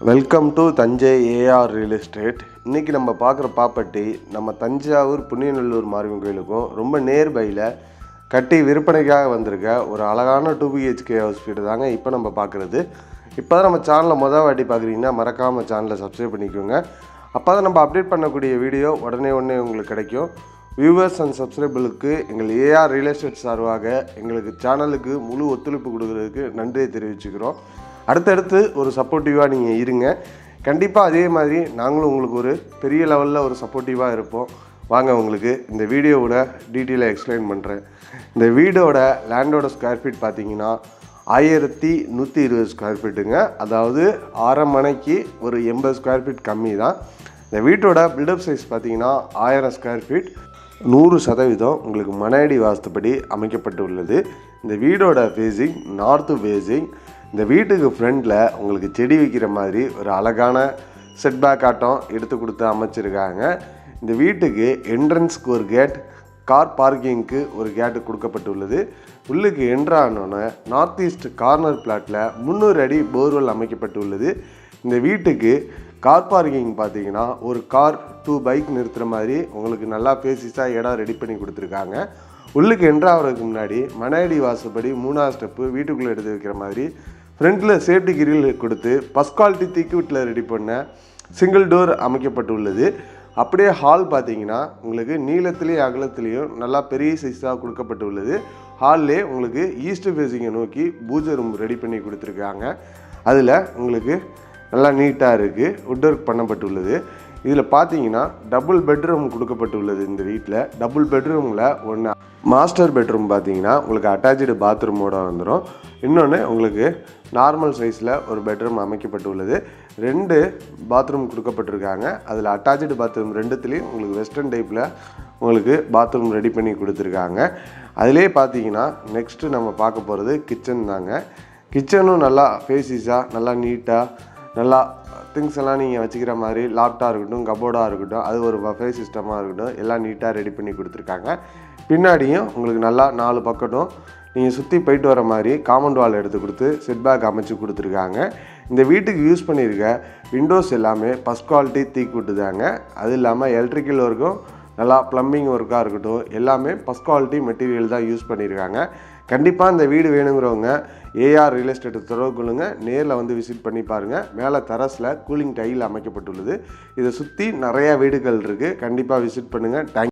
Welcome to Thanjai AR real estate. இன்றைக்கி நம்ம பார்க்குற ப்ராப்பர்ட்டி நம்ம தஞ்சாவூர் புண்ணியநல்லூர் மாரியம்மன் கோயிலுக்கும் ரொம்ப நேர்பையில் கட்டி விற்பனைக்காக வந்திருக்க ஒரு அழகான 2 BHK ஹவுஸ் வீடு தாங்க இப்போ நம்ம பார்க்குறது. இப்போ தான் நம்ம சேனலில் மொதல் வாட்டி பார்க்குறீங்கன்னா மறக்காமல் சேனலை சப்ஸ்கிரைப் பண்ணிக்கோங்க. அப்போ தான் நம்ம அப்டேட் பண்ணக்கூடிய வீடியோ உடனே உங்களுக்கு கிடைக்கும். வியூவர்ஸ் அண்ட் சப்ஸ்கிரைபர்களுக்கு எங்கள் ஏஆர் ரியல் எஸ்டேட் சார்பாக எங்களுக்கு சேனலுக்கு முழு ஒத்துழைப்பு கொடுக்குறதுக்கு நன்றியை தெரிவிச்சுக்கிறோம். அடுத்தடுத்து ஒரு சப்போர்ட்டிவாக நீங்கள் இருங்க. கண்டிப்பாக அதே மாதிரி நாங்களும் உங்களுக்கு ஒரு பெரிய லெவலில் ஒரு சப்போர்ட்டிவாக இருப்போம். வாங்க உங்களுக்கு இந்த வீடியோவோட டீட்டெயிலாக எக்ஸ்பிளைன் பண்ணுறேன். இந்த வீடோட லேண்டோட ஸ்கொயர் ஃபீட் பார்த்தீங்கன்னா 1120 ஸ்கொயர் ஃபீட்டுங்க. அதாவது 1/2 மனைக்கு ஒரு 80 ஸ்கொயர் ஃபீட் கம்மி தான். இந்த வீட்டோட பில்டப் சைஸ் பார்த்தீங்கன்னா 1000 ஸ்கொயர் ஃபீட் 100% உங்களுக்கு மனையடி வாஸ்துப்படி அமைக்கப்பட்டு உள்ளது. இந்த வீடோட ஃபேஸிங் நார்த்து ஃபேஸிங். இந்த வீட்டுக்கு ஃப்ரண்டில் உங்களுக்கு செடி வைக்கிற மாதிரி ஒரு அழகான செட்பேக் ஆட்டம் எடுத்து கொடுத்து அமைச்சிருக்காங்க. இந்த வீட்டுக்கு என்ட்ரன்ஸ்க்கு ஒரு கேட், கார் பார்க்கிங்க்கு ஒரு கேட்டு கொடுக்கப்பட்டுள்ளது. உள்ளுக்கு என்ட்ரானோன்னு நார்த் ஈஸ்ட் கார்னர் பிளாட்டில் 300 அடி போர்வெல் அமைக்கப்பட்டுள்ளது. இந்த வீட்டுக்கு கார் பார்க்கிங் பார்த்தீங்கன்னா ஒரு கார் 2 பைக் நிறுத்துகிற மாதிரி உங்களுக்கு நல்லா பேசிஸாக இடம் ரெடி பண்ணி கொடுத்துருக்காங்க. உள்ளுக்கு என்ட்ராகிறதுக்கு முன்னாடி மனையடி வாசப்படி 3ஆவது ஸ்டெப்பு வீட்டுக்குள்ளே எடுத்து வைக்கிற மாதிரி ஃப்ரண்ட்டில் சேஃப்டி கிரில் கொடுத்து ஃபஸ்ட் குவாலிட்டி தீக்கு வீட்டில் ரெடி பண்ண சிங்கிள் டோர் அமைக்கப்பட்டுள்ளது. அப்படியே ஹால் பார்த்தீங்கன்னா உங்களுக்கு நீளத்துலேயும் அகலத்துலேயும் நல்லா பெரிய சைஸாக கொடுக்கப்பட்டுள்ளது. ஹால்லே உங்களுக்கு ஈஸ்ட் ஃபேஸிங்கை நோக்கி பூஜை ரூம் ரெடி பண்ணி கொடுத்துருக்காங்க. அதில் உங்களுக்கு நல்லா நீட்டாக இருக்குது, வுட் ஒர்க் பண்ணப்பட்டுள்ளது. இதில் பார்த்தீங்கன்னா டபுள் பெட்ரூம் கொடுக்கப்பட்டுள்ளது. இந்த வீட்டில் டபுள் பெட்ரூமில் ஒன்று மாஸ்டர் பெட்ரூம் பார்த்தீங்கன்னா உங்களுக்கு அட்டாச்சு பாத்ரூமோடு வந்துடும். இன்னொன்று உங்களுக்கு நார்மல் சைஸில் ஒரு பெட்ரூம் அமைக்கப்பட்டுள்ளது. 2 பாத்ரூம் கொடுக்கப்பட்டிருக்காங்க. அதில் அட்டாச்சு பாத்ரூம் 2த்துலேயும் உங்களுக்கு வெஸ்டர்ன் டைப்பில் உங்களுக்கு பாத்ரூம் ரெடி பண்ணி கொடுத்துருக்காங்க. அதிலே பார்த்தீங்கன்னா நெக்ஸ்ட்டு நம்ம பார்க்க போகிறது கிச்சன் தாங்க. கிச்சனும் நல்லா ஃபேஸிஸாக நல்லா நீட்டாக நல்லா திங்ஸ் எல்லாம் நீங்கள் வச்சுக்கிற மாதிரி லாப்டாக இருக்கட்டும், கபோர்டாக இருக்கட்டும், அது ஒரு பஃபே சிஸ்டமாக இருக்கட்டும், எல்லாம் நீட்டாக ரெடி பண்ணி கொடுத்துருக்காங்க. பின்னாடியும் உங்களுக்கு நல்லா 4 பக்கட்டும் நீங்கள் சுற்றி போயிட்டு வர மாதிரி காம்பவுண்ட் வால் எடுத்து கொடுத்து செட்பேக் அமைச்சு கொடுத்துருக்காங்க. இந்த வீட்டுக்கு யூஸ் பண்ணியிருக்க விண்டோஸ் எல்லாமே ஃபஸ்ட் குவாலிட்டி தீக்குட்டு தாங்க. அது இல்லாமல் எலக்ட்ரிக்கல் ஒர்க்கும் நல்லா ப்ளம்பிங் ஒர்க்காக இருக்கட்டும் எல்லாமே ஃபஸ்ட் குவாலிட்டி மெட்டீரியல் தான் யூஸ் பண்ணியிருக்காங்க. கண்டிப்பாக இந்த வீடு வேணுங்கிறவங்க ஏஆர் ரியல் எஸ்டேட்டை தொடர்பு கொள்ளுங்க. நேரில் வந்து விசிட் பண்ணி பாருங்கள். மேலே டெரஸில் கூலிங் டைல் அமைக்கப்பட்டுள்ளது. இதை சுற்றி நிறையா வீடுகள் இருக்குது. கண்டிப்பாக விசிட் பண்ணுங்கள். தேங்க்யூ.